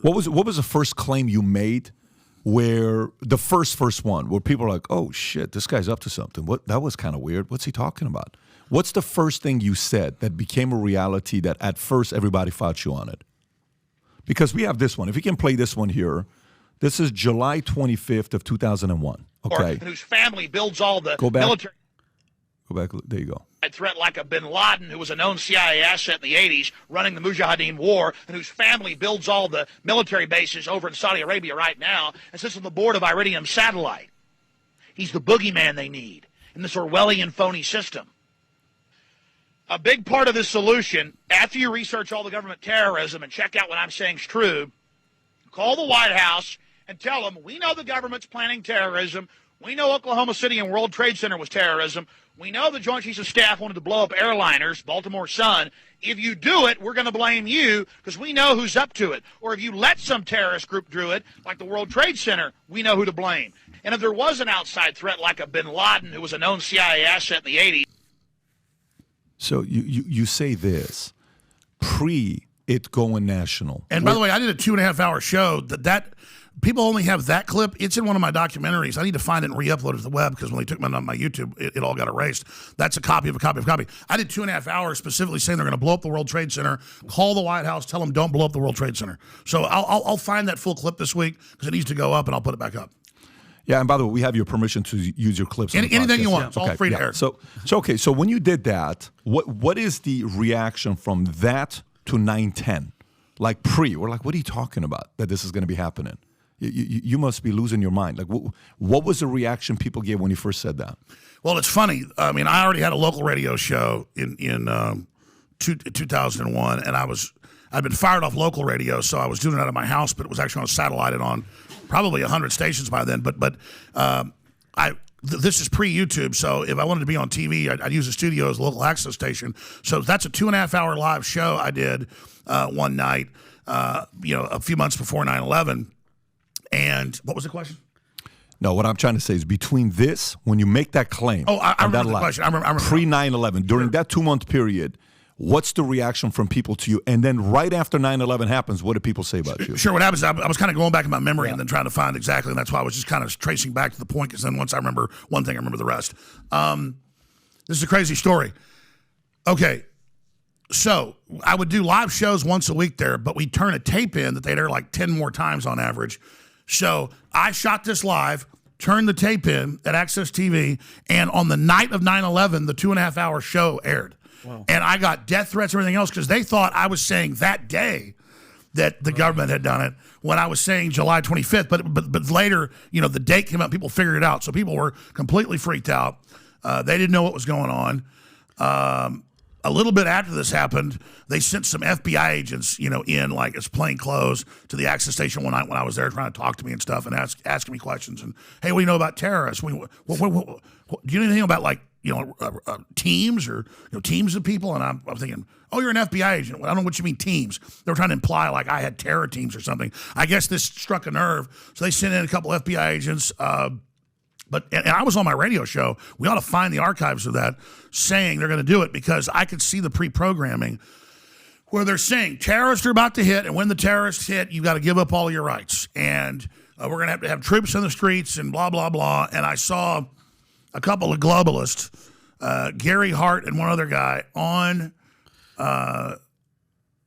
What was the first claim you made? Where the first one, where people are like, "Oh shit, this guy's up to something." That was kind of weird. What's he talking about? What's the first thing you said that became a reality that at first everybody fought you on it? Because we have this one. If you can play this one here, this is July 25th of 2001. Okay. Whose family builds all the military. Go back. There you go. Threat like a bin Laden, who was a known CIA asset in the 80s, running the Mujahideen war, and whose family builds all the military bases over in Saudi Arabia right now, and sits on the board of Iridium Satellite. He's the boogeyman they need in this Orwellian phony system. A big part of this solution, after you research all the government terrorism and check out what I'm saying is true, call the White House and tell them, we know the government's planning terrorism. We know Oklahoma City and World Trade Center was terrorism. We know the Joint Chiefs of Staff wanted to blow up airliners, Baltimore Sun. If you do it, we're going to blame you because we know who's up to it. Or if you let some terrorist group do it, like the World Trade Center, we know who to blame. And if there was an outside threat like a bin Laden, who was a known CIA asset in the 80s. So you say this, pre it going national. And by the way, I did a 2.5-hour show that people only have that clip. It's in one of my documentaries. I need to find it and re-upload it to the web because when they took me on my YouTube, it all got erased. That's a copy of a copy of a copy. I did 2.5 hours specifically saying they're going to blow up the World Trade Center. Call the White House, tell them don't blow up the World Trade Center. So I'll find that full clip this week because it needs to go up, and I'll put it back up. Yeah, and by the way, we have your permission to use your clips. Anything you want. It's all free to air. So okay. So when you did that, what is the reaction from that to 9/10? Like we're like, what are you talking about? That this is going to be happening? You must be losing your mind. Like, what was the reaction people gave when you first said that? Well, it's funny. I mean, I already had a local radio show in 2001, and I'd been fired off local radio, so I was doing it out of my house, but it was actually on a satellite and on probably 100 stations by then. But this is pre-YouTube, so if I wanted to be on TV, I'd use the studio as a local access station. So that's a 2.5-hour live show I did one night, a few months before 9/11. And what was the question? No, what I'm trying to say is between this, when you make that claim. Oh, I remember the question. I remember. Pre-9/11, during that 2-month period, what's the reaction from people to you? And then right after 9/11 happens, what do people say about you? Sure, what happens is I was kind of going back in my memory and then trying to find exactly, and that's why I was just kind of tracing back to the point, because then once I remember one thing, I remember the rest. This is a crazy story. Okay, so I would do live shows once a week there, but we'd turn a tape in that they'd air like 10 more times on average. So I shot this live, turned the tape in at Access TV, and on the night of 9/11, the 2.5-hour show aired. Wow. And I got death threats and everything else because they thought I was saying that day that the government had done it when I was saying July 25th. But later, the date came out, people figured it out. So people were completely freaked out. They didn't know what was going on. A little bit after this happened, they sent some FBI agents, in like as plain clothes to the access station one night when I was there trying to talk to me and stuff and asking me questions. And, hey, what do you know about terrorists? Do you know anything about like, teams or teams of people? And I'm thinking, oh, you're an FBI agent. Well, I don't know what you mean teams. They were trying to imply like I had terror teams or something. I guess this struck a nerve. So they sent in a couple FBI agents. But I was on my radio show. We ought to find the archives of that, saying they're going to do it because I could see the pre-programming where they're saying terrorists are about to hit, and when the terrorists hit, you got to give up all your rights, and we're going to have troops in the streets and blah blah blah. And I saw a couple of globalists, Gary Hart and one other guy on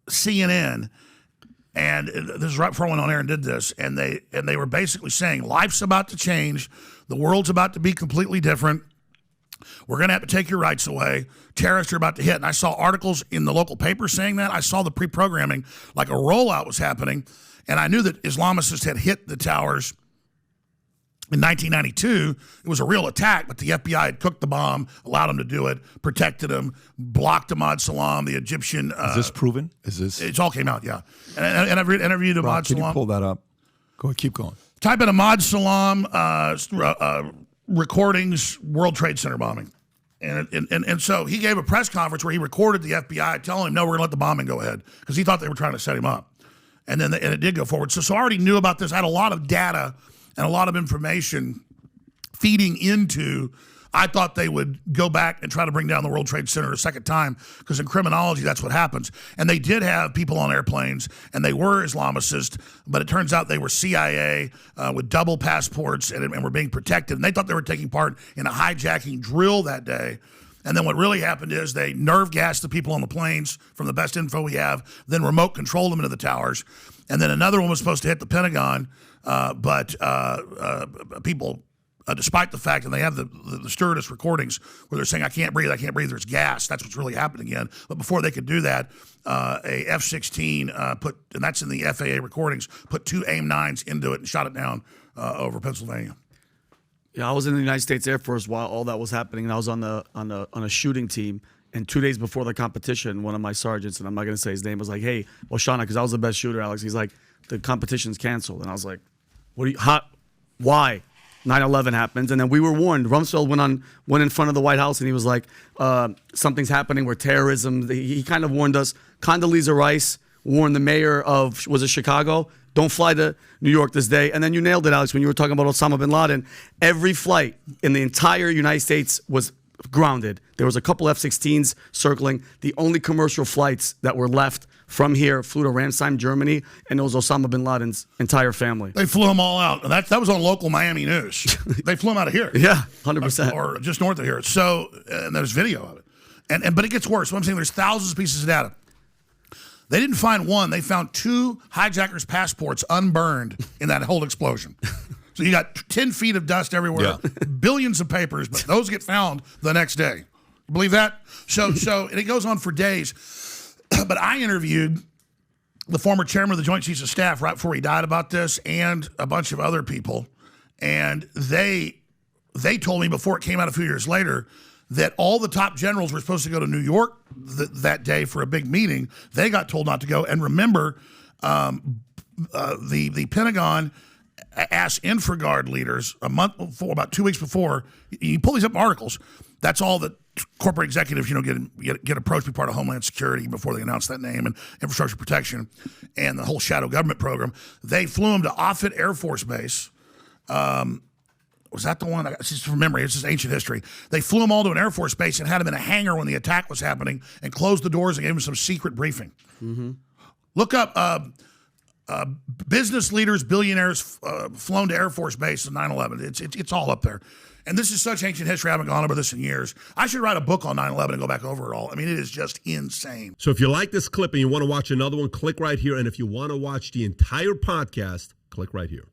CNN. And this is right before I went on air and did this, and they were basically saying life's about to change, the world's about to be completely different. We're going to have to take your rights away. Terrorists are about to hit. And I saw articles in the local paper saying that. I saw the pre-programming, like a rollout was happening, and I knew that Islamists had hit the towers in 1992. It was a real attack, but the FBI had cooked the bomb, allowed them to do it, protected them, blocked Ahmad Salam, the Egyptian. Is this proven? It all came out, yeah. And I've interviewed Ahmad Salam. Can you pull that up? Go ahead, keep going. Type in Ahmad Salam recordings, World Trade Center bombing. And so he gave a press conference where he recorded the FBI telling him, no, we're going to let the bombing go ahead, because he thought they were trying to set him up. And then it did go forward. So I already knew about this. I had a lot of data and a lot of information feeding into I thought they would go back and try to bring down the World Trade Center a second time, because in criminology, that's what happens. And they did have people on airplanes, and they were Islamicists, but it turns out they were CIA with double passports and were being protected. And they thought they were taking part in a hijacking drill that day. And then what really happened is they nerve gassed the people on the planes, from the best info we have, then remote controlled them into the towers. And then another one was supposed to hit the Pentagon, but people, despite the fact, and they have the stewardess recordings where they're saying, I can't breathe, there's gas. That's what's really happened again. But before they could do that, a F-16 put, and that's in the FAA recordings, put 2 AIM-9s into it and shot it down over Pennsylvania. Yeah, I was in the United States Air Force while all that was happening, and I was on a shooting team. And 2 days before the competition, one of my sergeants, and I'm not going to say his name, was like, "Hey, well, Shauna, because I was the best shooter, Alex." He's like, "The competition's canceled," and I was like, "Why?" 9/11 happens, and then we were warned. Rumsfeld went in front of the White House, and he was like, "Something's happening with terrorism." He kind of warned us. Condoleezza Rice warned the mayor of, was it Chicago? Don't fly to New York this day. And then you nailed it, Alex, when you were talking about Osama bin Laden. Every flight in the entire United States was grounded. There was a couple F-16s circling. The only commercial flights that were left from here flew to Ramstein, Germany, and it was Osama bin Laden's entire family. They flew them all out. And that was on local Miami news. They flew them out of here. Yeah, 100%. Or just north of here. So, and there's video of it. But it gets worse. What I'm saying, there's thousands of pieces of data. They didn't find one. They found 2 hijackers' passports unburned in that whole explosion. So you got 10 feet of dust everywhere, billions of papers, but those get found the next day. You believe that? So and it goes on for days. But I interviewed the former chairman of the Joint Chiefs of Staff right before he died about this, and a bunch of other people. And they told me before it came out a few years later that all the top generals were supposed to go to New York that day for a big meeting. They got told not to go. And remember, the Pentagon asked InfraGard leaders a month before, about 2 weeks before. You pull these up in articles. That's all that corporate executives, get approached to be part of Homeland Security before they announce that name, and infrastructure protection and the whole shadow government program. They flew them to Offutt Air Force Base. Was that the one? It's just from memory. It's just ancient history. They flew them all to an Air Force base and had them in a hangar when the attack was happening, and closed the doors and gave them some secret briefing. Mm-hmm. Look up business leaders, billionaires flown to Air Force Base in 9/11. It's all up there. And this is such ancient history. I haven't gone over this in years. I should write a book on 9/11 and go back over it all. I mean, it is just insane. So if you like this clip and you want to watch another one, click right here. And if you want to watch the entire podcast, click right here.